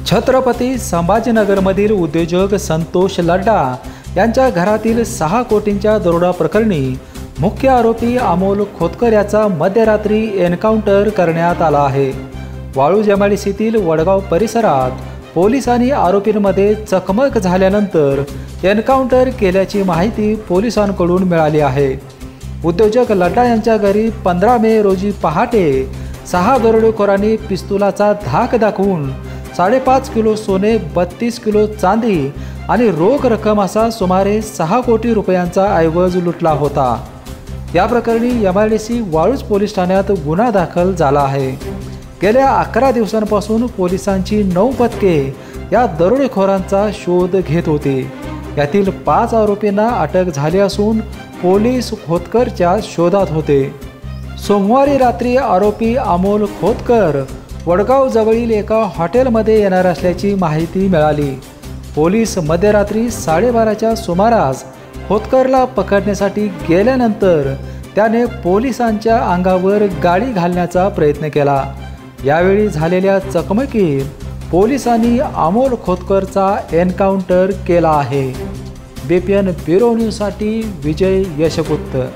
छत्रपती संभाजीनगरमधील उद्योजक संतोष लड्डा यांच्या घरातील 6 कोटींच्या दरोडा प्रकरणी मुख्य आरोपी अमोल खोतकर याचा मध्यरात्री एन्काउंटर करण्यात आला आहे। वाळूज एमआयडीसीतील वडगाव परिसरात पोलिसांनी आरोपींमध्ये चकमक झाल्यानंतर एन्काउंटर केल्याची माहिती पोलिसांकडून मिळाली आहे। उद्योजक लड्डा यांच्या घरी 15 मे रोजी पहाटे 6 दरोडेखोरांनी पिस्तुलाचा धाक दाखवून 5.5 किलो सोने, 32 किलो चांदी आणि रोख रक्कम असा सुमारे 6 कोटी रुपयांचा ऐवज लुटला होता। या प्रकरणी एमआयडीसी वाळूज पोलीस ठाण्यात गुन्हा दाखल झाला आहे। गेल्या 11 दिवसांपासून पोलिसांची 9 पथके या दरोडेखोरांचा शोध घेत होती। यातील 5 आरोपींना अटक झाली असून पोलीस खोतकरच्या शोधात होते। सोमवारी रात्री आरोपी अमोल खोतकर वडगाव जवळील एका हॉटेलमध्ये येणार असल्याची माहिती मिळाली। पोलीस मध्यरात्री 12:30च्या सुमारास खोतकरला पकडण्यासाठी गेल्यानंतर त्याने पोलिसांच्या अंगावर गाडी घालण्याचा प्रयत्न केला। यावेळी झालेल्या चकमकीत पोलिसांनी अमोल खोतकरचा एन्काउंटर केला आहे। बीपीएन ब्युरो न्यूजसाठी विजय यशपुत्र।